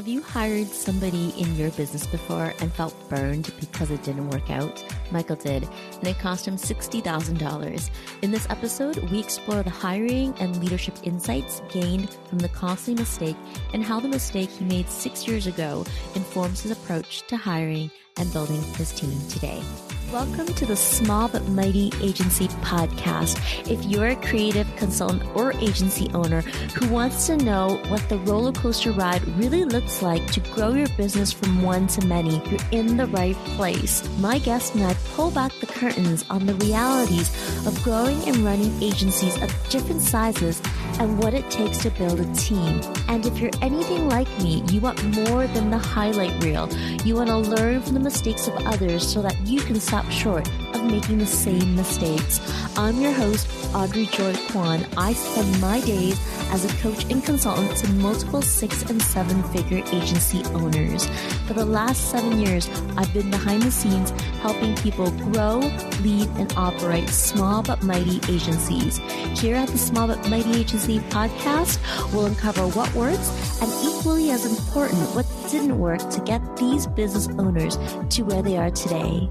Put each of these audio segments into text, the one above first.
Have you hired somebody in your business before and felt burned because it didn't work out? Michael did, and it cost him $60,000. In this episode, we explore the hiring and leadership insights gained from the costly mistake and how the mistake he made 6 years ago informs his approach to hiring and building his team today. Welcome to the Small But Mighty Agency podcast. If you're a creative consultant or agency owner who wants to know what the roller coaster ride really looks like to grow your business from one to many, you're in the right place. My guest and I pull back the curtains on the realities of growing and running agencies of different sizes and what it takes to build a team. And if you're anything like me, you want more than the highlight reel. You want to learn from the mistakes of others so that you can stop short of making the same mistakes. I'm your host, Audrey Joy Kwan. I spend my days as a coach and consultant to multiple 6- and 7-figure agency owners. For the last 7 years, I've been behind the scenes helping people grow, lead, and operate small but mighty agencies. Here at the Small But Mighty Agency podcast, we'll uncover what works and, equally as important, what didn't work to get these business owners to where they are today.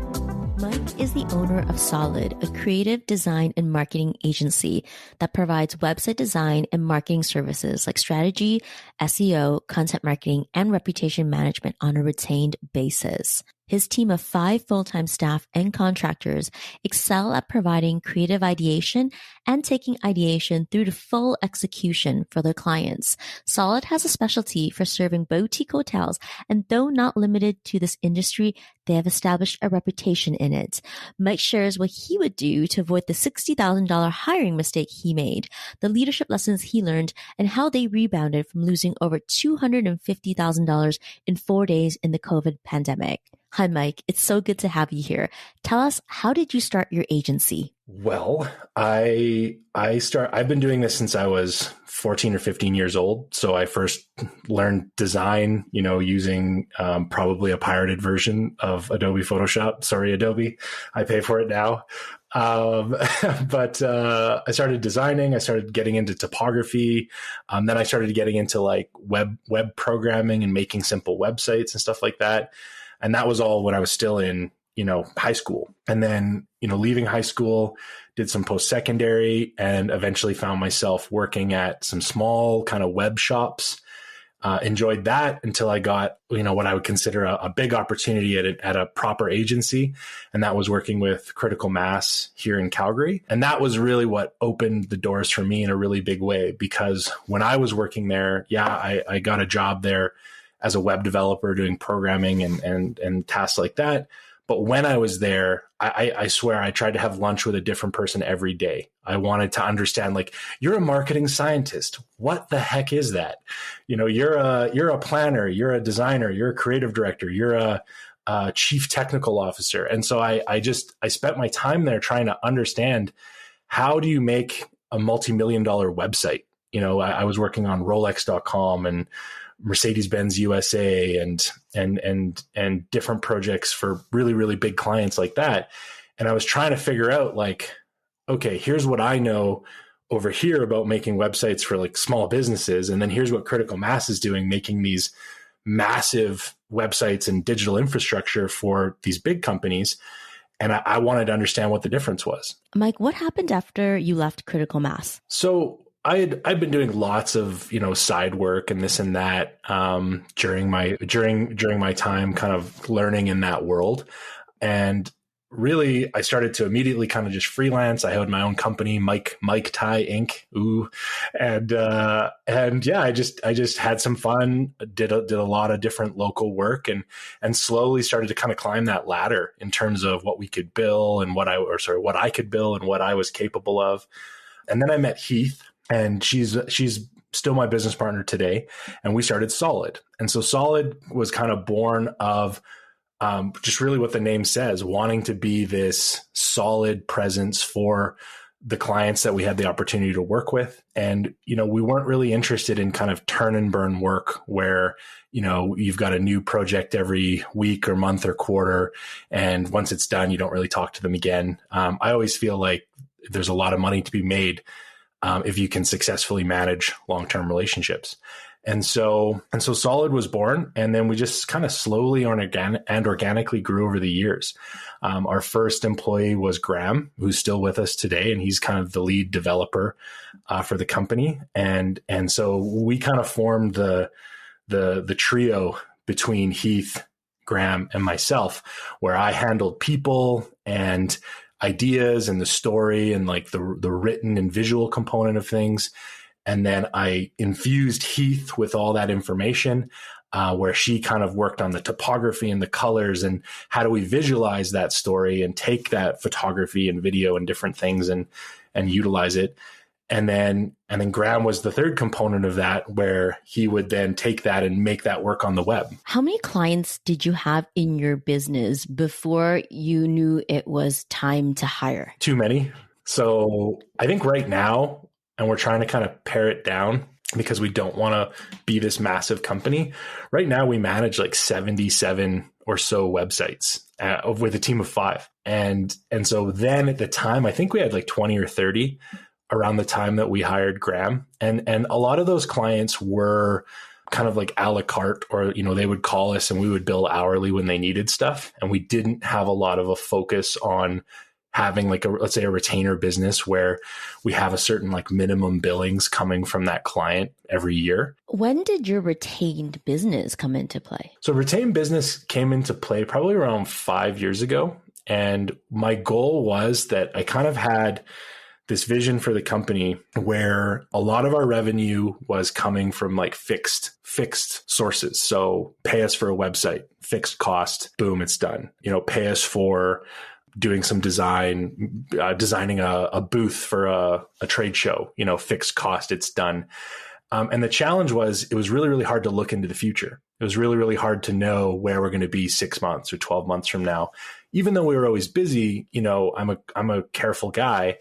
Mike is the owner of Solid, a creative design and marketing agency that provides website design and marketing services like strategy, SEO, content marketing, and reputation management on a retained basis. His team of 5 full-time staff and contractors excel at providing creative ideation and taking ideation through to full execution for their clients. Solid has a specialty for serving boutique hotels, and though not limited to this industry, they have established a reputation in it. Mike shares what he would do to avoid the $60,000 hiring mistake he made, the leadership lessons he learned, and how they rebounded from losing over $250,000 in 4 days in the COVID pandemic. Hi, Mike. It's so good to have you here. Tell us, how did you start your agency? Well, I've been doing this since I was 14 or 15 years old. So I first learned design, using probably a pirated version of Adobe Photoshop. Sorry, Adobe. I pay for it now. But I started designing. I started getting into typography. Then I started getting into like web programming and making simple websites and stuff like that. And that was all when I was still in, high school. And then, leaving high school, did some post-secondary and eventually found myself working at some small kind of web shops. Enjoyed that until I got, what I would consider a big opportunity at a proper agency. And that was working with Critical Mass here in Calgary. And that was really what opened the doors for me in a really big way, because when I was working there, I got a job there as a web developer doing programming and tasks like that. But when I was there, I swear I tried to have lunch with a different person every day. I wanted to understand, like, you're a marketing scientist. What the heck is that? You're a planner, you're a designer, you're a creative director, you're a chief technical officer. And so I spent my time there trying to understand, how do you make a multi-million-dollar website? I was working on Rolex.com and Mercedes-Benz USA and different projects for really, really big clients like that. And I was trying to figure out, like, okay, here's what I know over here about making websites for like small businesses. And then here's what Critical Mass is doing, making these massive websites and digital infrastructure for these big companies. And I wanted to understand what the difference was. Mike, what happened after you left Critical Mass? So I'd been doing lots of, side work and this and that during my time kind of learning in that world. And really, I started to immediately kind of just freelance. I had my own company, Mike Tighne Inc. Ooh. And yeah, I just had some fun, did a lot of different local work and slowly started to kind of climb that ladder in terms of what we could bill and what I could bill and what I was capable of. And then I met Heath. And she's still my business partner today. And we started Solid. And so Solid was kind of born of just really what the name says, wanting to be this solid presence for the clients that we had the opportunity to work with. And, we weren't really interested in kind of turn and burn work where, you've got a new project every week or month or quarter. And once it's done, you don't really talk to them again. I always feel like there's a lot of money to be made if you can successfully manage long-term relationships. And so Solid was born, and then we just kind of slowly and organically grew over the years. Our first employee was Graham, who's still with us today, and he's kind of the lead developer for the company. And so we kind of formed the trio between Heath, Graham, and myself, where I handled people and ideas and the story and like the written and visual component of things. And then I infused Heath with all that information, where she kind of worked on the topography and the colors and how do we visualize that story and take that photography and video and different things and utilize it. And then Graham was the third component of that, where he would then take that and make that work on the web. How many clients did you have in your business before you knew it was time to hire? Too many. So I think right now, and we're trying to kind of pare it down because we don't want to be this massive company. Right now, we manage like 77 or so websites with a team of 5. And so then at the time, I think we had like 20 or 30 around the time that we hired Graham. And a lot of those clients were kind of like a la carte, or, they would call us and we would bill hourly when they needed stuff. And we didn't have a lot of a focus on having like let's say a retainer business where we have a certain like minimum billings coming from that client every year. When did your retained business come into play? So retained business came into play probably around 5 years ago. And my goal was that I kind of had this vision for the company where a lot of our revenue was coming from like fixed sources. So pay us for a website, fixed cost, boom, it's done. Pay us for doing some designing a booth for a trade show, fixed cost, it's done. And the challenge was, it was really, really hard to look into the future. It was really, really hard to know where we're going to be 6 months or 12 months from now. Even though we were always busy, I'm a careful guy.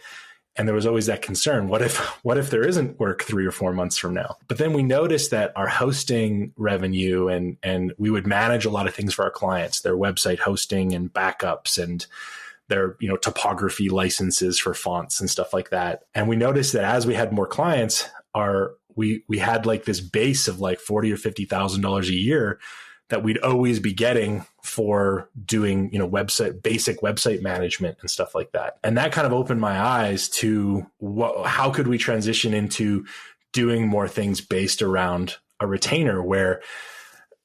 And there was always that concern. What if there isn't work 3 or 4 months from now? But then we noticed that our hosting revenue and we would manage a lot of things for our clients, their website hosting and backups and their, topography licenses for fonts and stuff like that. And we noticed that as we had more clients, we had like this base of like $40,000 or $50,000 a year that we'd always be getting for doing, basic website management and stuff like that. And that kind of opened my eyes to how could we transition into doing more things based around a retainer, where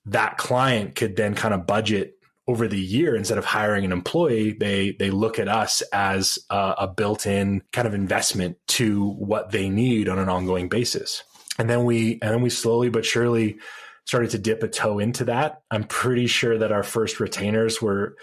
that client could then kind of budget over the year. Instead of hiring an employee, they look at us as a built-in kind of investment to what they need on an ongoing basis. And then we slowly but surely started to dip a toe into that. I'm pretty sure that our first retainers were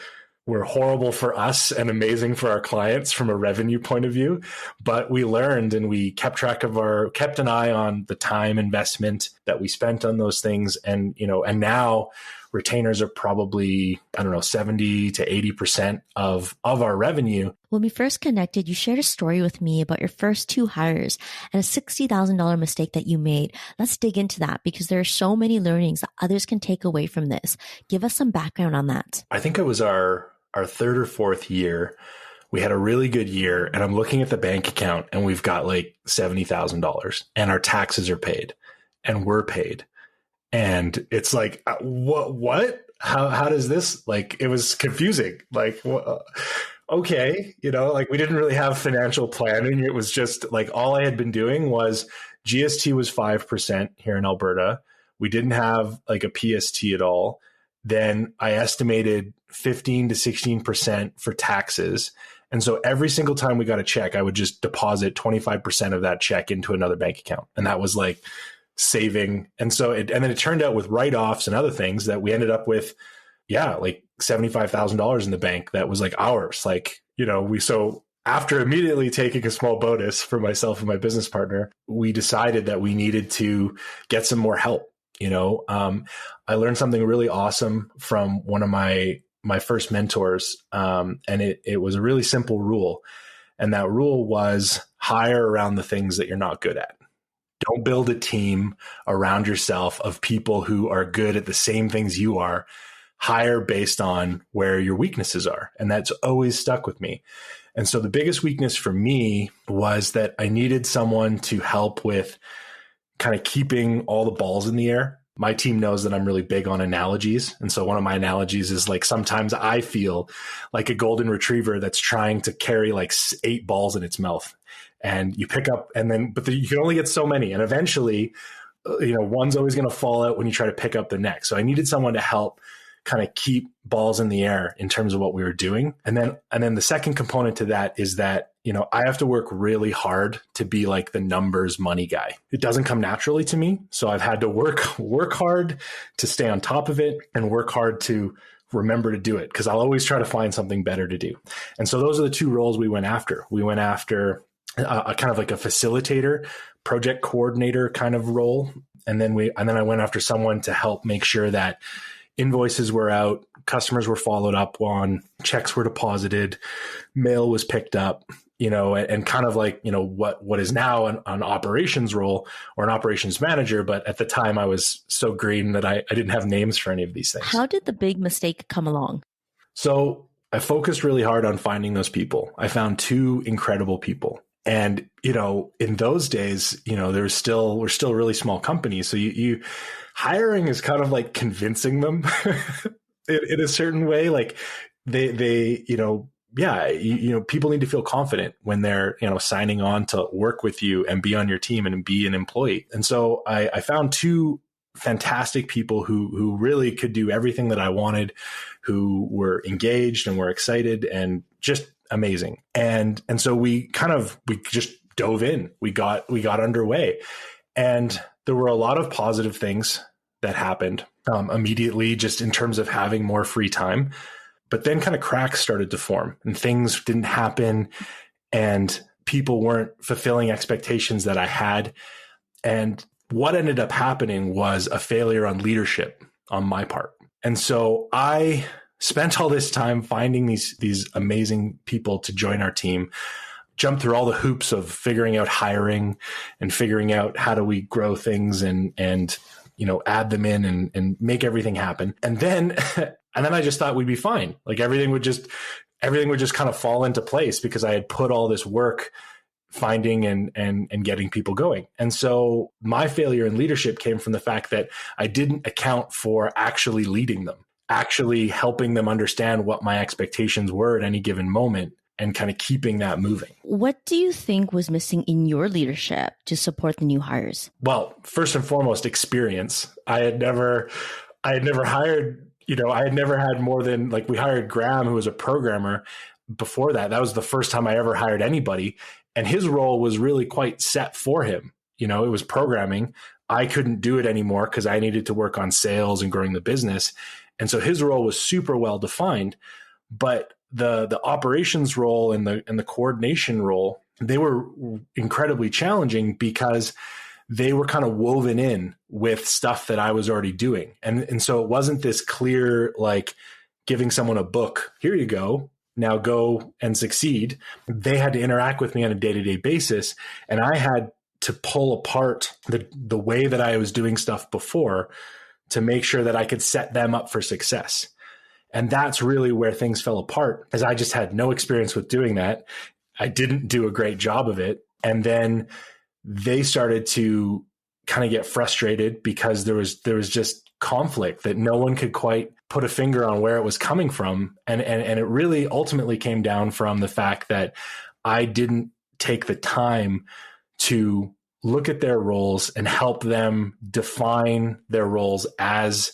horrible for us and amazing for our clients from a revenue point of view. But we learned, and we kept an eye on the time investment that we spent on those things. And now retainers are probably, 70 to 80% of our revenue. When we first connected, you shared a story with me about your first 2 hires and a $60,000 mistake that you made. Let's dig into that, because there are so many learnings that others can take away from this. Give us some background on that. I think it was our 3rd or 4th year. We had a really good year, and I'm looking at the bank account and we've got like $70,000 and our taxes are paid and we're paid. And it's like, what? How does this, like, it was confusing. Like, okay, like we didn't really have financial planning. It was just like, all I had been doing was GST was 5% here in Alberta. We didn't have like a PST at all. Then I estimated 15 to 16% for taxes. And so every single time we got a check, I would just deposit 25% of that check into another bank account. And that was like saving. And so and then it turned out with write-offs and other things that we ended up with, like $75,000 in the bank that was like ours. Like, so after immediately taking a small bonus for myself and my business partner, we decided that we needed to get some more help. I learned something really awesome from one of my first mentors. And it was a really simple rule. And that rule was hire around the things that you're not good at. Don't build a team around yourself of people who are good at the same things you are. Hire based on where your weaknesses are. And that's always stuck with me. And so the biggest weakness for me was that I needed someone to help with kind of keeping all the balls in the air. My team knows that I'm really big on analogies. And so one of my analogies is like, sometimes I feel like a golden retriever that's trying to carry like 8 balls in its mouth, and you pick up you can only get so many. And eventually, one's always going to fall out when you try to pick up the next. So I needed someone to help kind of keep balls in the air in terms of what we were doing. And then the second component to that is that, I have to work really hard to be like the numbers money guy. It doesn't come naturally to me. So I've had to work hard to stay on top of it and work hard to remember to do it, because I'll always try to find something better to do. And so those are the 2 roles we went after. We went after a kind of like a facilitator, project coordinator kind of role. And then I went after someone to help make sure that invoices were out, customers were followed up on, checks were deposited, mail was picked up, and kind of like, what is now an operations role or an operations manager. But at the time I was so green that I didn't have names for any of these things. How did the big mistake come along? So I focused really hard on finding those people. I found 2 incredible people. And, in those days, we're still really small companies. So you hiring is kind of like convincing them in a certain way. Like people need to feel confident when they're, signing on to work with you and be on your team and be an employee. And so I found 2 fantastic people who really could do everything that I wanted, who were engaged and were excited and just amazing. And so we just dove in. We got underway, and there were a lot of positive things that happened immediately, just in terms of having more free time. But then kind of cracks started to form and things didn't happen, and people weren't fulfilling expectations that I had. And what ended up happening was a failure on leadership on my part. And so I spent all this time finding these amazing people to join our team, jumped through all the hoops of figuring out hiring and figuring out how do we grow things and add them in and make everything happen. And then I just thought we'd be fine. Like everything would just kind of fall into place because I had put all this work finding and getting people going. And so my failure in leadership came from the fact that I didn't account for actually leading them, actually helping them understand what my expectations were at any given moment and kind of keeping that moving. What do you think was missing in your leadership to support the new hires? Well, first and foremost, experience. I had never hired, I had never had more than, like, we hired Graham, who was a programmer before that. That was the first time I ever hired anybody. And his role was really quite set for him. It was programming. I couldn't do it anymore because I needed to work on sales and growing the business. And so his role was super well defined. But the operations role and the coordination role, they were incredibly challenging because they were kind of woven in with stuff that I was already doing. And so it wasn't this clear, like giving someone a book, here you go, now go and succeed. They had to interact with me on a day-to-day basis. And I had to pull apart the way that I was doing stuff before to make sure that I could set them up for success. And that's really where things fell apart, as I just had no experience with doing that. I didn't do a great job of it. And then they started to kind of get frustrated because there was just conflict that no one could quite put a finger on where it was coming from. And it really ultimately came down from the fact that I didn't take the time to look at their roles and help them define their roles as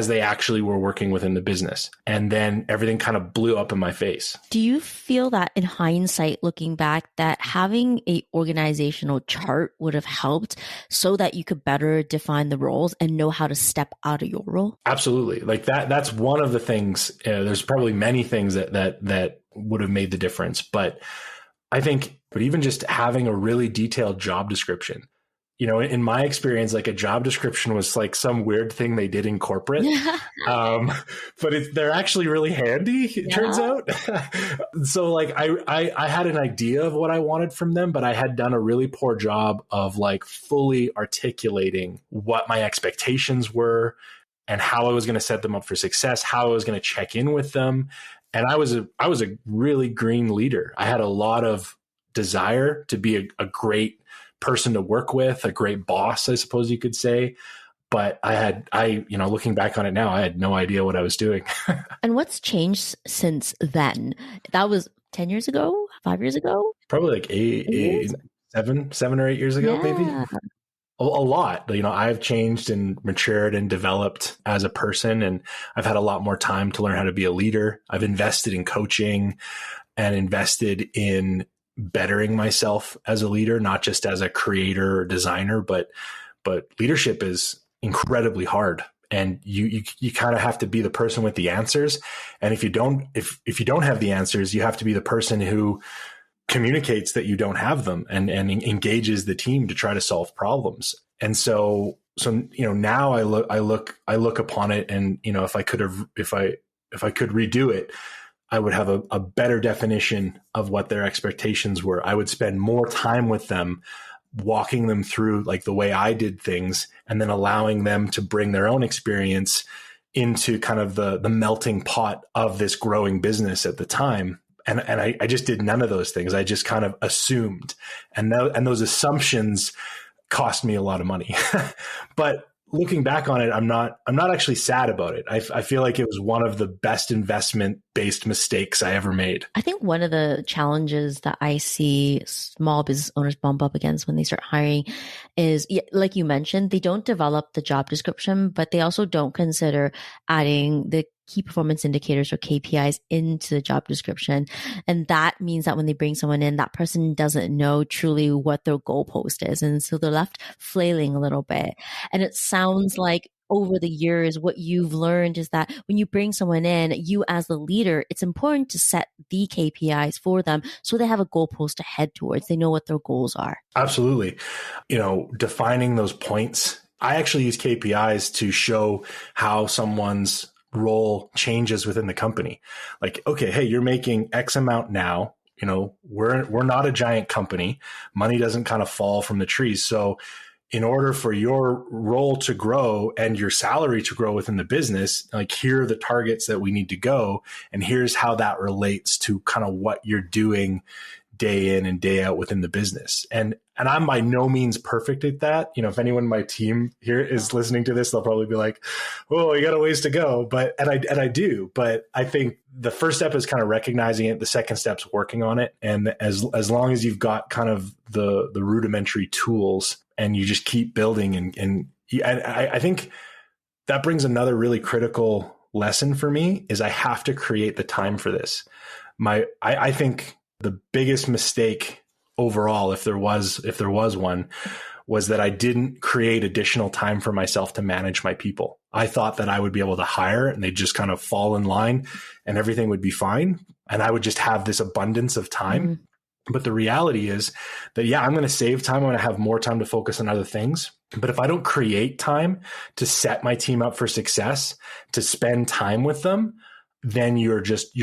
they actually were working within the business. And then everything kind of blew up in my face. Do you feel that in hindsight, looking back, that having a organizational chart would have helped so that you could better define the roles and know how to step out of your role? Absolutely. Like that's one of the things. There's probably many things that would have made the difference. But I think, even just having a really detailed job description, in my experience, like a job description was like some weird thing they did in corporate, but they're actually really handy, it turns out. So like I had an idea of what I wanted from them, but I had done a really poor job of like fully articulating what my expectations were and how I was going to set them up for success, how I was going to check in with them. And I was a really green leader. I had a lot of desire to be a great person to work with, a great boss, I suppose you could say. But looking back on it now, I had no idea what I was doing. And what's changed since then? That was 10 years ago, 5 years ago? Probably like 7 or 8 years ago, maybe. Yeah. A lot. I've changed and matured and developed as a person, and I've had a lot more time to learn how to be a leader. I've invested in coaching and invested in bettering myself as a leader, not just as a creator or designer, but leadership is incredibly hard. And you kind of have to be the person with the answers. And if you don't have the answers, you have to be the person who communicates that you don't have them and engages the team to try to solve problems. And so now I look upon it, and if I could redo it, I would have a better definition of what their expectations were. I would spend more time with them, walking them through like the way I did things, and then allowing them to bring their own experience into kind of the melting pot of this growing business at the time. And I just did none of those things. I just kind of assumed, and those assumptions cost me a lot of money. But looking back on it, I'm not actually sad about it. I feel like it was one of the best investment-based mistakes I ever made. I think one of the challenges that I see small business owners bump up against when they start hiring is, like you mentioned, they don't develop the job description, but they also don't consider adding the key performance indicators or KPIs into the job description. And that means that when they bring someone in, that person doesn't know truly what their goalpost is. And so they're left flailing a little bit. And it sounds like over the years, what you've learned is that when you bring someone in, you as the leader, it's important to set the KPIs for them so they have a goalpost to head towards. They know what their goals are. Absolutely. Defining those points. I actually use KPIs to show how someone's role changes within the company. Like, okay, hey, you're making X amount now. We're not a giant company. Money doesn't kind of fall from the trees. So in order for your role to grow and your salary to grow within the business, like, here are the targets that we need to go. And here's how that relates to kind of what you're doing day in and day out within the business. And I'm by no means perfect at that. If anyone in my team here is listening to this, they'll probably be like, "Oh, you got a ways to go." But I do. But I think the first step is kind of recognizing it. The second step's working on it. And as long as you've got kind of the rudimentary tools and you just keep building, and I think that brings another really critical lesson for me is I have to create the time for this. I think the biggest mistake overall, if there was one, was that I didn't create additional time for myself to manage my people. I thought that I would be able to hire and they'd just kind of fall in line and everything would be fine. And I would just have this abundance of time. Mm-hmm. But the reality is that, I'm going to save time. I'm going to have more time to focus on other things. But if I don't create time to set my team up for success, to spend time with them, then you're just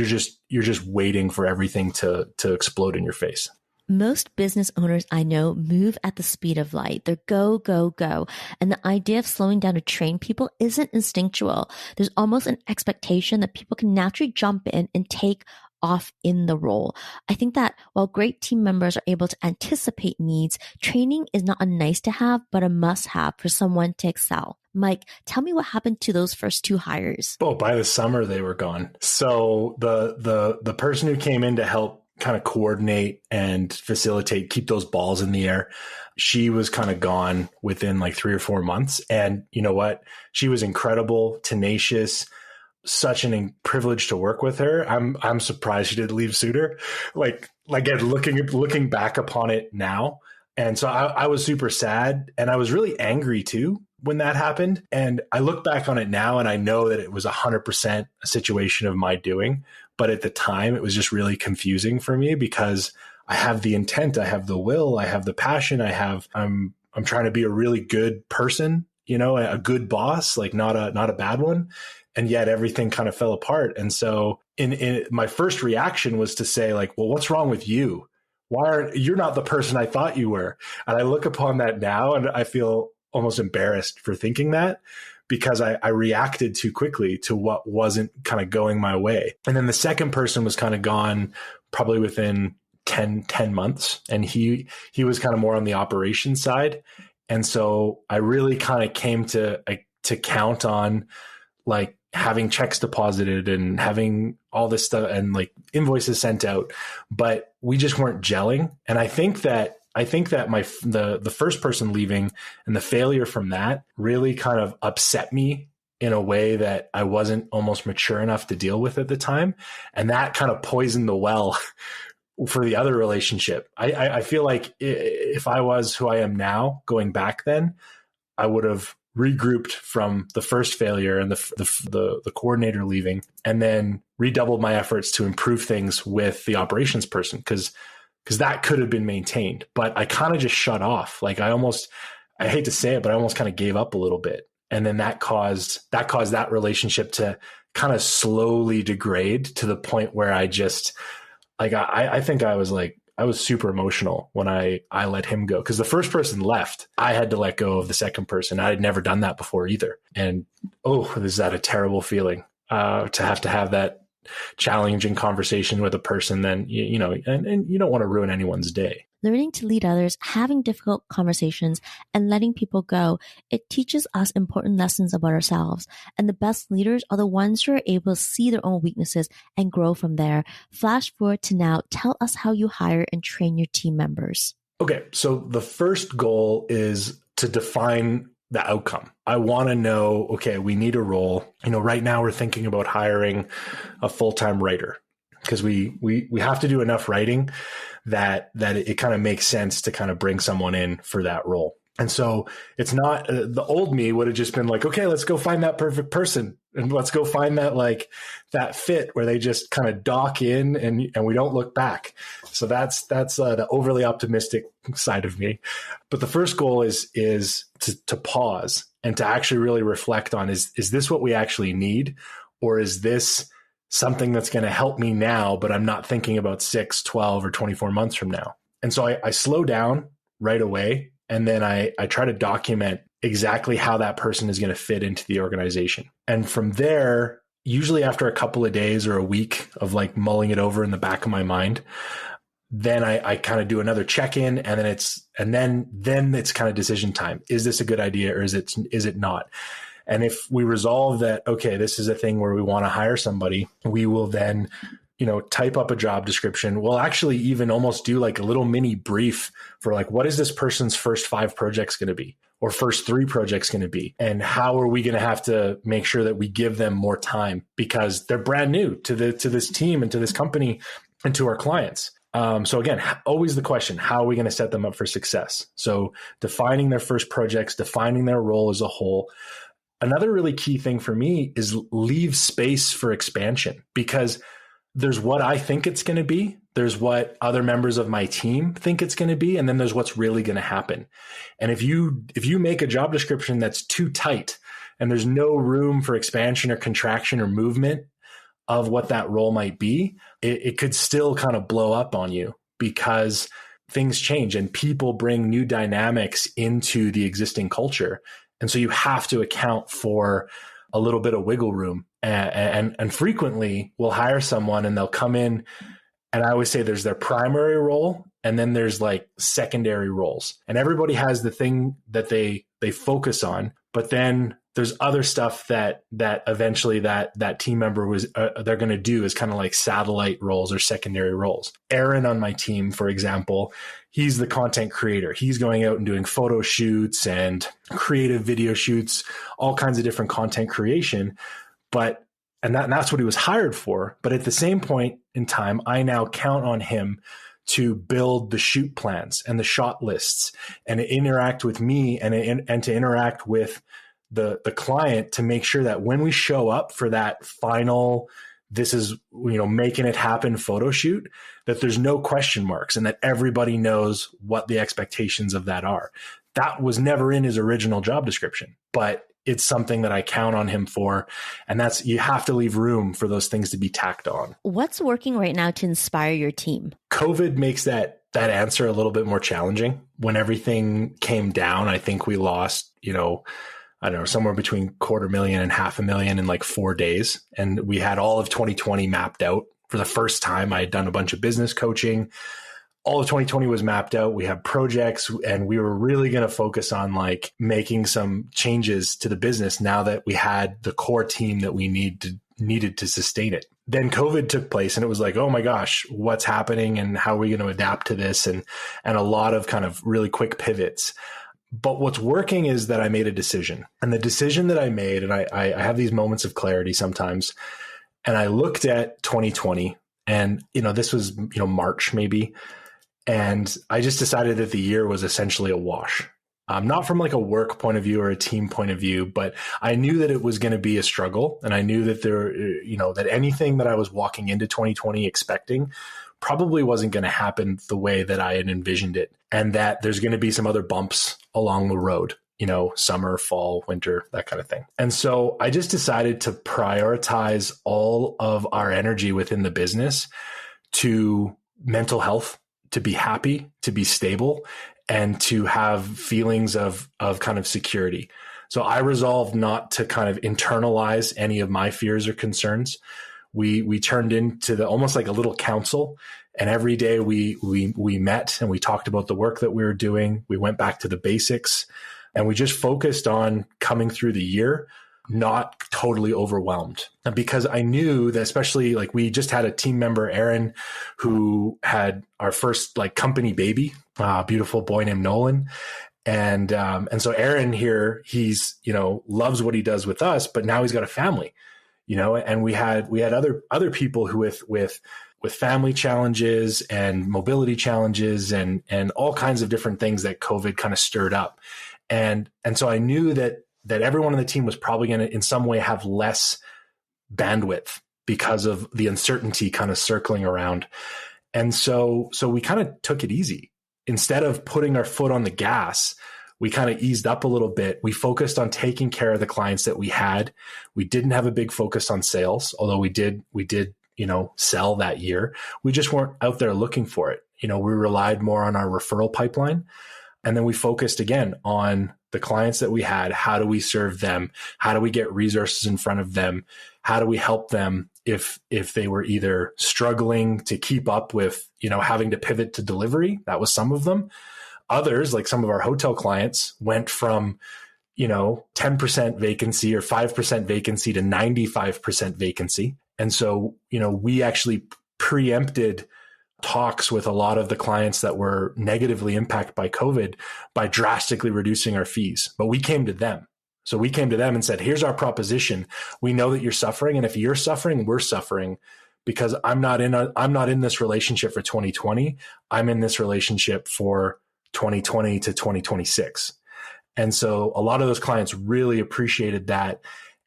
waiting for everything to explode in your face. Most business owners I know move at the speed of light. They're go, go, go. And the idea of slowing down to train people isn't instinctual. There's almost an expectation that people can naturally jump in and take off in the role. I think that while great team members are able to anticipate needs, training is not a nice to have, but a must have for someone to excel. Mike, tell me what happened to those first two hires. Oh, by the summer they were gone. So the person who came in to help kind of coordinate and facilitate, keep those balls in the air, she was kind of gone within like 3 or 4 months. And you know what? She was incredible, tenacious, such an privilege to work with her. I'm surprised she didn't leave sooner. Like looking back upon it now. And so I was super sad, and I was really angry too when that happened. And I look back on it now and I know that it was 100% a situation of my doing. But at the time, it was just really confusing for me because I have the intent, I have the will, I have the passion, I'm trying to be a really good person, a good boss, like not a bad one. And yet everything kind of fell apart. And so in my first reaction was to say like, well, what's wrong with you? You're not the person I thought you were? And I look upon that now and I feel almost embarrassed for thinking that, because I reacted too quickly to what wasn't kind of going my way. And then the second person was kind of gone probably within 10 months, and he was kind of more on the operations side. And so I really kind of came to count on like having checks deposited and having all this stuff and like invoices sent out, but we just weren't gelling. And I think that the first person leaving and the failure from that really kind of upset me in a way that I wasn't almost mature enough to deal with at the time. And that kind of poisoned the well for the other relationship. I feel like if I was who I am now, going back then, I would have regrouped from the first failure and the coordinator leaving, and then redoubled my efforts to improve things with the operations person, because that could have been maintained. But I kind of just shut off. Like I hate to say it, but I almost kind of gave up a little bit. And then that caused that relationship to kind of slowly degrade to the point where I just like, I think I was super emotional when I let him go, because the first person left. I had to let go of the second person. I had never done that before either. And is that a terrible feeling to have that challenging conversation with a person, then, you know, and you don't want to ruin anyone's day. Learning to lead others, having difficult conversations, and letting people go, it teaches us important lessons about ourselves. And the best leaders are the ones who are able to see their own weaknesses and grow from there. Flash forward to now. Tell us how you hire and train your team members. Okay, so the first goal is to define the outcome. I want to know, okay, we need a role. You know, right now we're thinking about hiring a full-time writer, because we have to do enough writing that it kind of makes sense to kind of bring someone in for that role. And so it's not the old me would have just been like, okay, let's go find that perfect person, and let's go find that fit where they just kind of dock in and we don't look back. So that's the overly optimistic side of me. But the first goal is to pause and to actually really reflect on, is this what we actually need? Or is this something that's going to help me now, but I'm not thinking about 6, 12, or 24 months from now? And so I slow down right away. And then I try to document exactly how that person is going to fit into the organization. And from there, usually after a couple of days or a week of like mulling it over in the back of my mind, then I kind of do another check-in, and then it's kind of decision time. Is this a good idea, or is it not? And if we resolve that, okay, this is a thing where we want to hire somebody, we will then, you know, type up a job description. We'll actually even almost do like a little mini brief for like, what is this person's first 5 projects going to be, or first 3 projects going to be? And how are we going to have to make sure that we give them more time, because they're brand new to this team and to this company and to our clients. So again, always the question, how are we going to set them up for success? So defining their first projects, defining their role as a whole. Another really key thing for me is leave space for expansion, because there's what I think it's going to be. There's what other members of my team think it's going to be. And then there's what's really going to happen. And if you make a job description that's too tight and there's no room for expansion or contraction or movement of what that role might be, it could still kind of blow up on you, because things change and people bring new dynamics into the existing culture. And so you have to account for a little bit of wiggle room. And frequently we'll hire someone and they'll come in, and I always say there's their primary role and then there's like secondary roles. And everybody has the thing that they focus on, but then there's other stuff that eventually that team member they're going to do is kind of like satellite roles or secondary roles. Aaron on my team, for example, he's the content creator. He's going out and doing photo shoots and creative video shoots, all kinds of different content creation. And that's what he was hired for. But at the same point in time, I now count on him to build the shoot plans and the shot lists, and to interact with me and to interact with the client, to make sure that when we show up for that final, this is, you know, making it happen photo shoot, that there's no question marks and that everybody knows what the expectations of that are. That was never in his original job description, but it's something that I count on him for. And that's, you have to leave room for those things to be tacked on. What's working right now to inspire your team? COVID makes that answer a little bit more challenging. When everything came down, I think we lost, you know, I don't know, somewhere between $250,000 and $500,000 in like 4 days. And we had all of 2020 mapped out for the first time. I had done a bunch of business coaching. all of 2020 was mapped out. We had projects and we were really going to focus on like making some changes to the business now that we had the core team that we needed to sustain it. Then COVID took place and it was like, oh my gosh, what's happening and how are we going to adapt to this? And a lot of kind of really quick pivots. But what's working is that I made a decision, and the decision that I made, and I have these moments of clarity sometimes, and I looked at 2020 and, this was, March maybe. And I just decided that the year was essentially a wash. Not from like a work point of view or a team point of view, but I knew that it was going to be a struggle. And I knew that that anything that I was walking into 2020 expecting probably wasn't going to happen the way that I had envisioned it. And that there's going to be some other bumps along the road, summer, fall, winter, that kind of thing. And so I just decided to prioritize all of our energy within the business to mental health, to be happy, to be stable, and to have feelings of kind of security. So I resolved not to kind of internalize any of my fears or concerns. We turned into almost like a little council, and every day we met and we talked about the work that we were doing. We went back to the basics, and we just focused on coming through the year not totally overwhelmed. And because I knew that, especially like we just had a team member, Aaron, who had our first like company baby, a beautiful boy named Nolan. And so Aaron here, he's, loves what he does with us, but now he's got a family, and we had other people who with family challenges and mobility challenges and all kinds of different things that COVID kind of stirred up. And so I knew that everyone on the team was probably going to in some way have less bandwidth because of the uncertainty kind of circling around. And so we kind of took it easy. Instead of putting our foot on the gas, we kind of eased up a little bit. We focused on taking care of the clients that we had. We didn't have a big focus on sales, although we did, sell that year. We just weren't out there looking for it. We relied more on our referral pipeline. And then we focused again on the clients that we had. How do we serve them? How do we get resources in front of them? How do we help them if they were either struggling to keep up with, having to pivot to delivery? That was some of them. Others, like some of our hotel clients, went from, 10% vacancy or 5% vacancy to 95% vacancy. And so, we actually preempted talks with a lot of the clients that were negatively impacted by COVID by drastically reducing our fees. But we came to them. So we came to them and said, here's our proposition. We know that you're suffering. And if you're suffering, we're suffering, because I'm not in this relationship for 2020. I'm in this relationship for 2020 to 2026. And so a lot of those clients really appreciated that.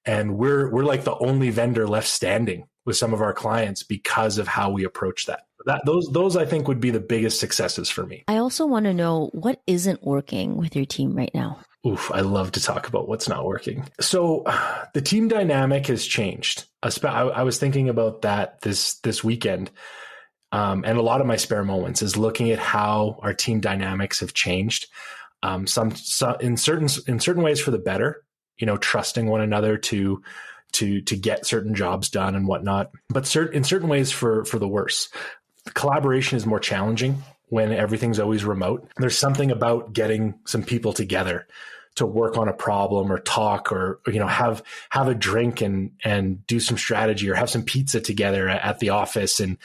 And we're like the only vendor left standing with some of our clients because of how we approach that. Those I think would be the biggest successes for me. I also want to know what isn't working with your team right now. Oof, I love to talk about what's not working. So the team dynamic has changed. I was thinking about that this weekend. And a lot of my spare moments is looking at how our team dynamics have changed. Some in certain ways for the better, trusting one another to get certain jobs done and whatnot, but in certain ways for the worse. Collaboration is more challenging when everything's always remote. There's something about getting some people together to work on a problem or talk or have a drink and do some strategy or have some pizza together at the office and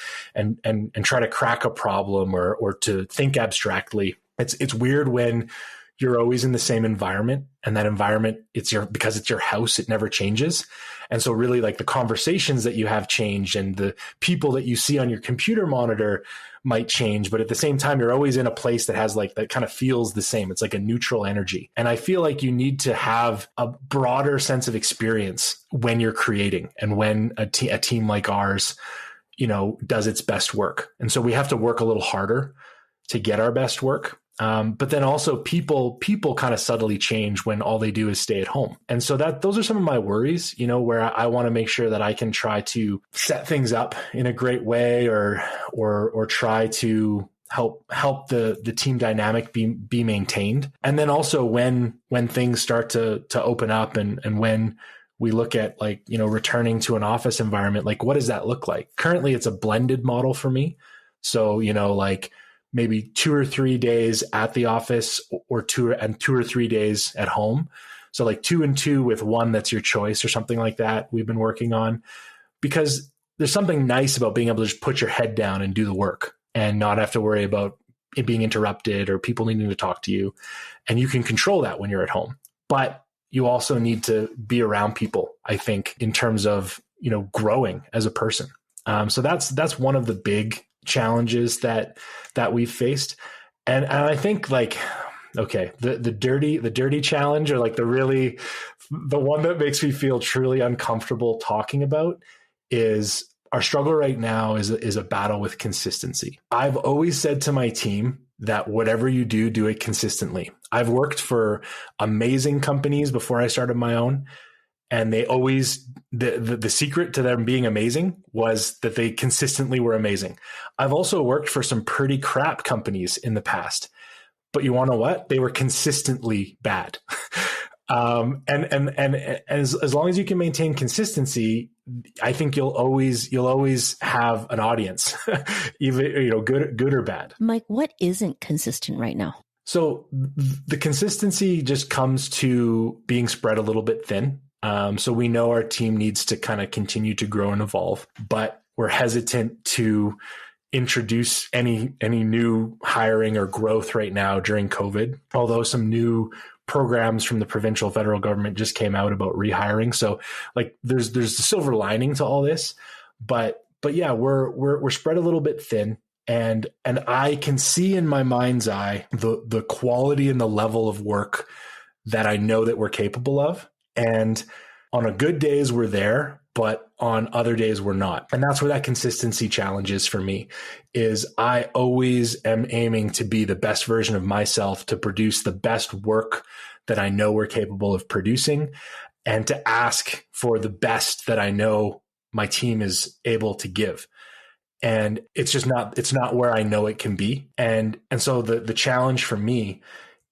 try to crack a problem or to think abstractly. It's weird when you're always in the same environment, and that environment, because it's your house, it never changes. And so really like the conversations that you have change and the people that you see on your computer monitor might change. But at the same time, you're always in a place that has like, that kind of feels the same. It's like a neutral energy. And I feel like you need to have a broader sense of experience when you're creating and when a team like ours, does its best work. And so we have to work a little harder to get our best work. But then also people kind of subtly change when all they do is stay at home. And so those are some of my worries, where I want to make sure that I can try to set things up in a great way or try to help the team dynamic be maintained. And then also when things start to open up and when we look at returning to an office environment, what does that look like? Currently, it's a blended model for me. So, maybe 2 or 3 days at the office or 2 or 3 days at home. So like 2 and 2 with one that's your choice or something like that we've been working on, because there's something nice about being able to just put your head down and do the work and not have to worry about it being interrupted or people needing to talk to you. And you can control that when you're at home. But you also need to be around people, I think, in terms of, growing as a person. So that's one of the big challenges that we've faced. And I think like, okay, the dirty challenge, or like the one that makes me feel truly uncomfortable talking about, is our struggle right now is a battle with consistency. I've always said to my team that whatever you do it consistently. I've worked for amazing companies before I started my own, and they always, the secret to them being amazing was that they consistently were amazing. I've also worked for some pretty crap companies in the past, but you want to know what? They were consistently bad. And as long as you can maintain consistency, I think you'll always have an audience, even, good or bad. Mike, what isn't consistent right now? So the consistency just comes to being spread a little bit thin. So we know our team needs to kind of continue to grow and evolve, but we're hesitant to introduce any new hiring or growth right now during COVID, although some new programs from the provincial federal government just came out about rehiring. So like there's the silver lining to all this, but yeah, we're spread a little bit thin, and I can see in my mind's eye the quality and the level of work that I know that we're capable of. And on a good days we're there, but on other days we're not. And that's where that consistency challenge is for me, is I always am aiming to be the best version of myself, to produce the best work that I know we're capable of producing, and to ask for the best that I know my team is able to give. And it's not where I know it can be. And so the challenge for me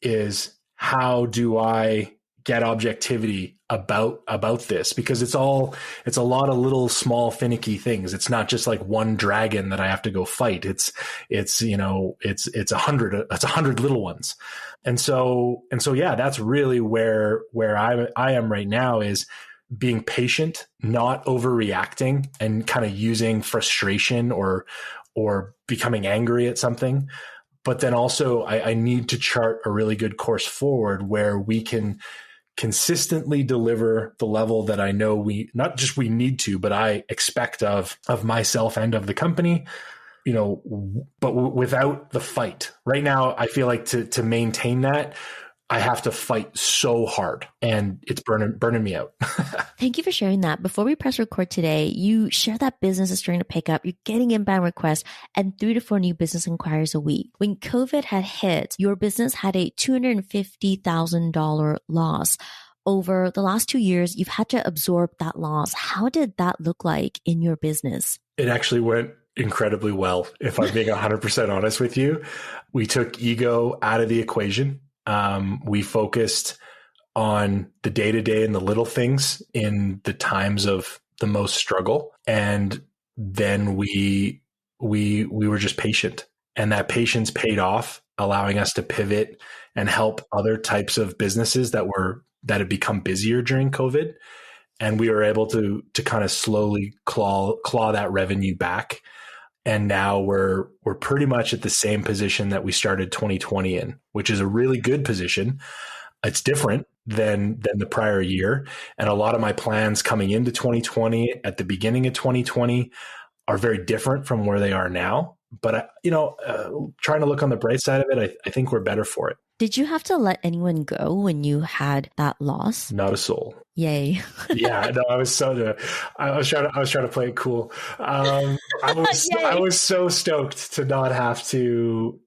is, how do I get objectivity about this? Because it's a lot of little small finicky things. It's not just like one dragon that I have to go fight. It's 100 little ones. And so yeah, that's really where I am right now, is being patient, not overreacting, and kind of using frustration or becoming angry at something. But then also I need to chart a really good course forward where we can consistently deliver the level that I know we need to, but I expect of myself and of the company, but without the fight. Right now, I feel like to maintain that, I have to fight so hard, and it's burning me out. Thank you for sharing that. Before we press record today, you shared that business is starting to pick up. You're getting inbound requests and 3 to 4 new business inquiries a week. When COVID had hit, your business had a $250,000 loss. Over the last 2 years, you've had to absorb that loss. How did that look like in your business? It actually went incredibly well, if I'm being 100% honest with you. We took ego out of the equation. We focused on the day-to-day and the little things in the times of the most struggle. And then we were just patient, and that patience paid off, allowing us to pivot and help other types of businesses that had become busier during COVID. And we were able to kind of slowly claw that revenue back. And now we're pretty much at the same position that we started 2020 in, which is a really good position. It's different than the prior year. And a lot of my plans coming into 2020 at the beginning of 2020 are very different from where they are now. But, trying to look on the bright side of it, I think we're better for it. Did you have to let anyone go when you had that loss? Not a soul. Yay. Yeah, no, I was trying to play it cool. I was so stoked to not have to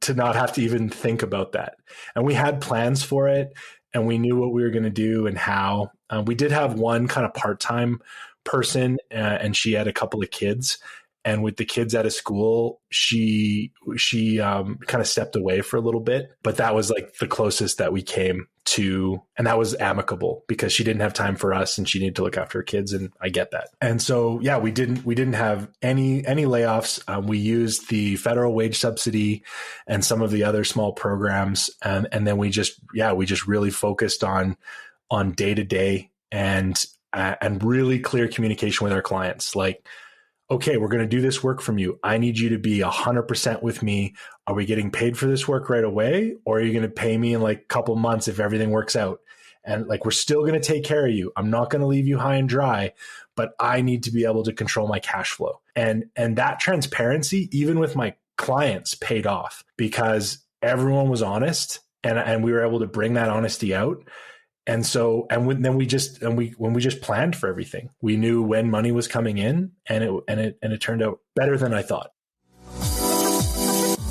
even think about that. And we had plans for it, and we knew what we were going to do and how. We did have one kind of part-time person, and she had a couple of kids. And with the kids out of school, she kind of stepped away for a little bit, but that was like the closest that we came to, and that was amicable because she didn't have time for us and she needed to look after her kids. And I get that. And so, yeah, we didn't have any layoffs. We used the federal wage subsidy and some of the other small programs. And then we just really focused on day to day and really clear communication with our clients. Like, okay, we're going to do this work from you. I need you to be 100% with me. Are we getting paid for this work right away? Or are you going to pay me in like a couple months if everything works out? And like, we're still going to take care of you. I'm not going to leave you high and dry, but I need to be able to control my cash flow. And that transparency, even with my clients, paid off because everyone was honest and we were able to bring that honesty out. And so, when we just planned for everything, we knew when money was coming in, and it turned out better than I thought.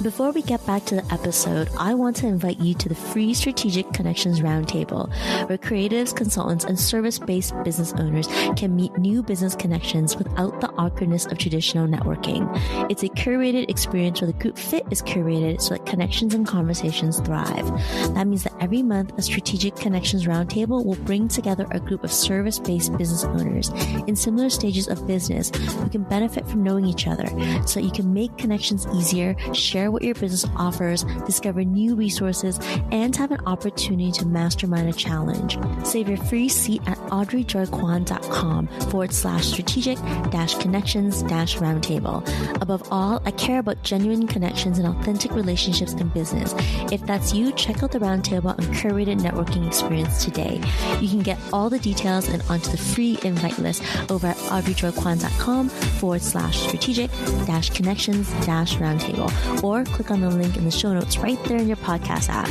Before we get back to the episode, I want to invite you to the free Strategic Connections Roundtable, where creatives, consultants, and service-based business owners can meet new business connections without the awkwardness of traditional networking. It's a curated experience where the group fit is curated so that connections and conversations thrive. That means that every month, a Strategic Connections Roundtable will bring together a group of service-based business owners in similar stages of business who can benefit from knowing each other so that you can make connections easier, share what your business offers, discover new resources, and have an opportunity to mastermind a challenge. Save your free seat at audreyjoyquan.com/strategic-connections-roundtable. Above all, I care about genuine connections and authentic relationships in business. If that's you, check out the Roundtable and curated networking experience today. You can get all the details and onto the free invite list over at audreyjoyquan.com/strategic-connections-roundtable, or click on the link in the show notes right there in your podcast app.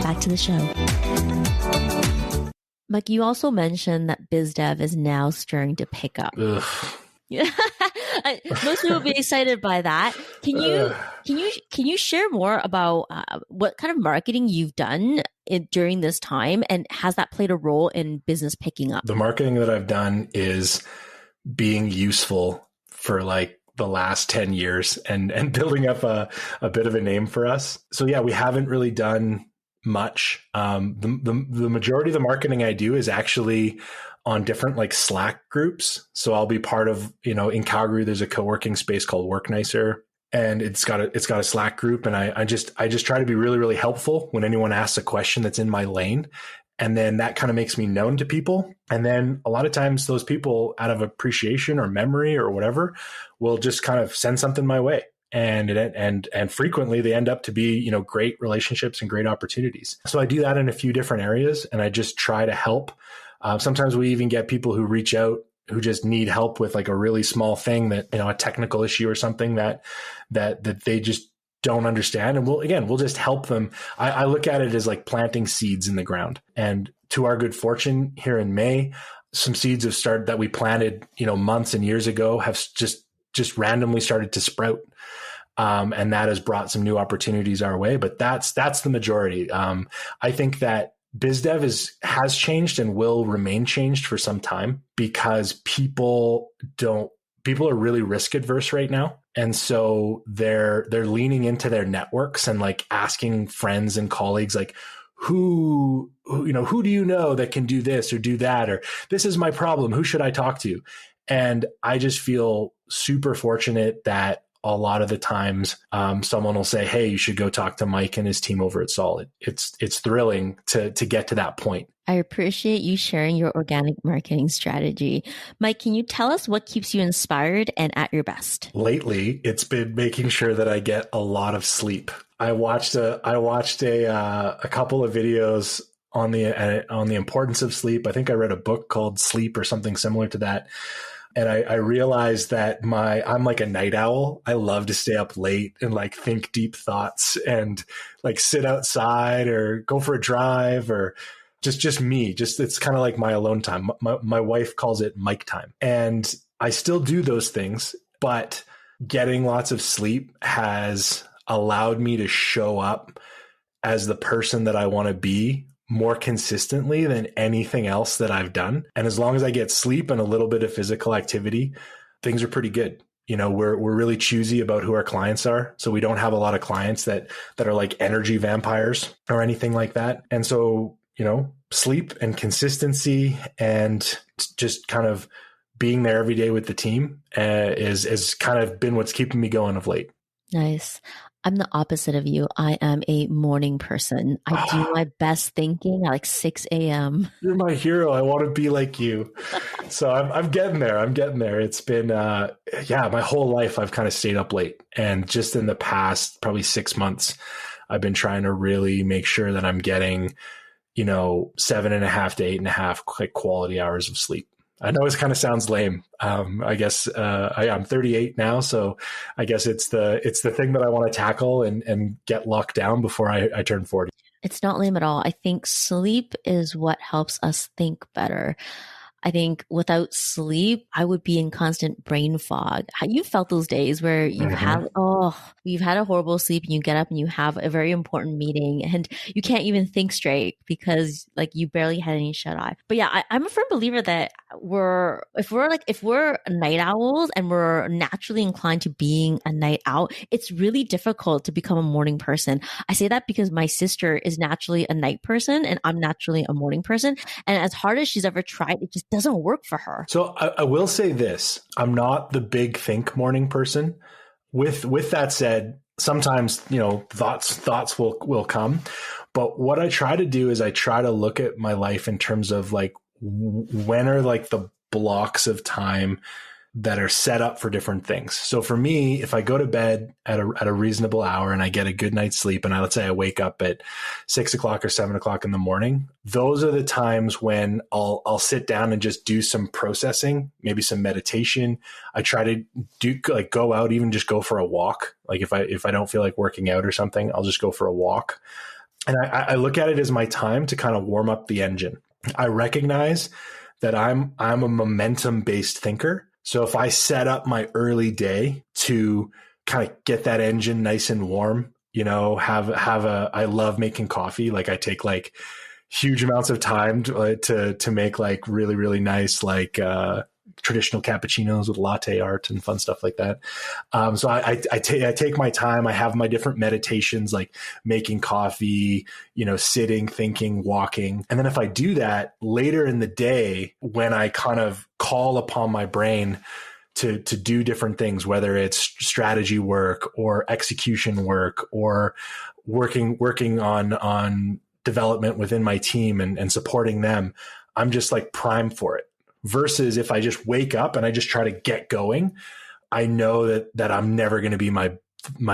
Back to the show. Mike, you also mentioned that biz dev is now starting to pick up. Ugh. Most people will be excited by that. Can you share more about what kind of marketing you've done during this time, and has that played a role in business picking up? The marketing that I've done is being useful for like the last 10 years and building up a bit of a name for us. So yeah, we haven't really done much. The majority of the marketing I do is actually on different like Slack groups. So I'll be part of, in Calgary, there's a co-working space called Work Nicer, and it's got a Slack group. And I just try to be really, really helpful when anyone asks a question that's in my lane. And then that kind of makes me known to people. And then a lot of times those people, out of appreciation or memory or whatever, will just kind of send something my way. And frequently they end up to be, great relationships and great opportunities. So I do that in a few different areas, and I just try to help. Sometimes we even get people who reach out who just need help with like a really small thing that, a technical issue or something that they just don't understand. And we'll just help them. I look at it as like planting seeds in the ground. And to our good fortune, here in May, some seeds have started that we planted, months and years ago have just randomly started to sprout. And that has brought some new opportunities our way, but that's the majority. I think that biz dev has changed and will remain changed for some time because people are really risk adverse right now. And so they're leaning into their networks and like asking friends and colleagues, like, who do you know that can do this or do that? Or this is my problem. Who should I talk to? And I just feel super fortunate that a lot of the times someone will say, hey, you should go talk to Mike and his team over at Solid. It's thrilling to get to that point. I appreciate you sharing your organic marketing strategy. Mike, can you tell us what keeps you inspired and at your best? Lately, it's been making sure that I get a lot of sleep. I watched a couple of videos on the importance of sleep. I think I read a book called Sleep or something similar to that. And I realized that I'm like a night owl. I love to stay up late and like think deep thoughts and like sit outside or go for a drive or just me. It's kind of like my alone time. My wife calls it Mike time. And I still do those things, but getting lots of sleep has allowed me to show up as the person that I want to be more consistently than anything else that I've done. And as long as I get sleep and a little bit of physical activity, things are pretty good. we're really choosy about who our clients are. So we don't have a lot of clients that are like energy vampires or anything like that. And so, sleep and consistency and just kind of being there every day with the team is kind of been what's keeping me going of late. Nice. I'm the opposite of you. I am a morning person. I do my best thinking at like 6 a.m. You're my hero. I want to be like you. So I'm getting there. It's been, my whole life I've kind of stayed up late. And just in the past, probably 6 months, I've been trying to really make sure that I'm getting, 7.5 to 8.5 like quality hours of sleep. I know it kind of sounds lame. I guess I'm 38 now, so I guess it's the thing that I want to tackle and get locked down before I turn 40. It's not lame at all. I think sleep is what helps us think better. I think without sleep, I would be in constant brain fog. You felt those days where you've had a horrible sleep and you get up and you have a very important meeting and you can't even think straight because like you barely had any shut eye. But yeah, I'm a firm believer that if we're night owls and we're naturally inclined to being a night owl, it's really difficult to become a morning person. I say that because my sister is naturally a night person and I'm naturally a morning person. And as hard as she's ever tried, it just doesn't work for her. So I will say this, I'm not the big think morning person. With that said, sometimes, thoughts will come. But what I try to do is I try to look at my life in terms of like, when are like the blocks of time that are set up for different things. So for me, if I go to bed at a reasonable hour and I get a good night's sleep, and let's say I wake up at 6 o'clock or 7 o'clock in the morning, those are the times when I'll sit down and just do some processing, maybe some meditation. I try to go out, even just go for a walk. Like if I don't feel like working out or something, I'll just go for a walk. And I look at it as my time to kind of warm up the engine. I recognize that I'm a momentum based thinker. So if I set up my early day to kind of get that engine nice and warm, I love making coffee. Like I take like huge amounts of time to make like really, really nice, like, traditional cappuccinos with latte art and fun stuff like that. So I take my time. I have my different meditations, like making coffee, sitting, thinking, walking. And then if I do that later in the day, when I kind of call upon my brain to do different things, whether it's strategy work or execution work or working on development within my team and supporting them, I'm just like primed for it. Versus if I just wake up and I just try to get going, I know that I'm never going to be my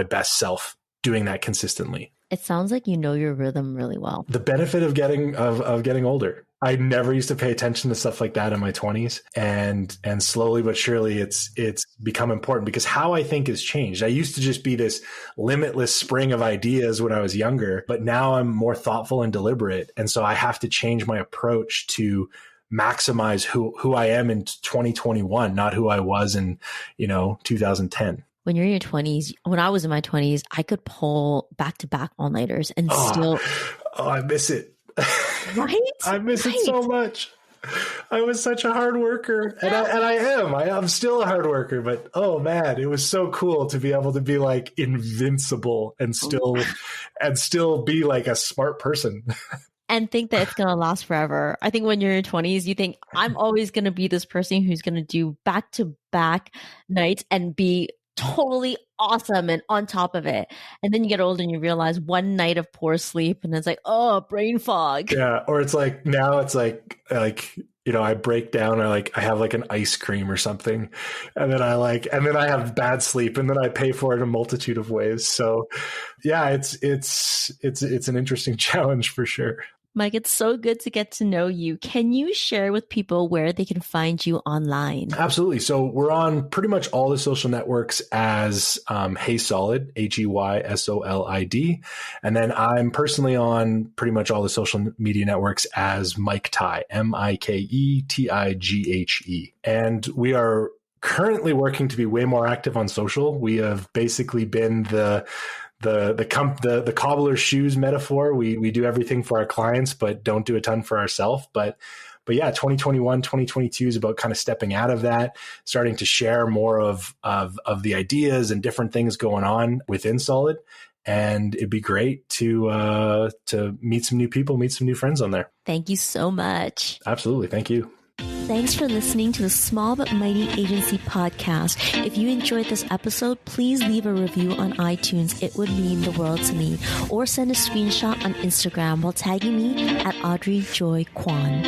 best self doing that consistently. It sounds like you know your rhythm really well. The benefit of getting older. I never used to pay attention to stuff like that in my 20s, and slowly but surely it's become important because how I think has changed. I used to just be this limitless spring of ideas when I was younger, but now I'm more thoughtful and deliberate, and so I have to change my approach to maximize who I am in 2021, not who I was in 2010. When you're in your 20s, when I was in my 20s, I could pull back-to-back all-nighters and still... Oh, I miss it. Right? I miss it so much. I was such a hard worker, and I am. I'm still a hard worker, but oh man, it was so cool to be able to be like invincible and still be like a smart person. And think that it's going to last forever. I think when you're in your 20s, you think, I'm always going to be this person who's going to do back-to-back nights and be totally awesome and on top of it. And then you get older and you realize one night of poor sleep and it's like, oh, brain fog. Yeah. Or it's like, now it's like, I break down, I have like an ice cream or something. And then I have bad sleep and then I pay for it a multitude of ways. So yeah, it's an interesting challenge for sure. Mike, it's so good to get to know you. Can you share with people where they can find you online? Absolutely. So we're on pretty much all the social networks as Hey Solid, HEYSOLID. And then I'm personally on pretty much all the social media networks as Mike Tighne, MIKETIGHE. And we are currently working to be way more active on social. We have basically been the cobbler's shoes metaphor. We do everything for our clients, but don't do a ton for ourselves. But But yeah, 2021, 2022 is about kind of stepping out of that, starting to share more of the ideas and different things going on within Solid. And it'd be great to meet some new people, meet some new friends on there. Thank you so much. Absolutely. Thank you. Thanks for listening to the Small But Mighty Agency podcast. If you enjoyed this episode, please leave a review on iTunes. It would mean the world to me. Or send a screenshot on Instagram while tagging me at Audrey Joy Kwan.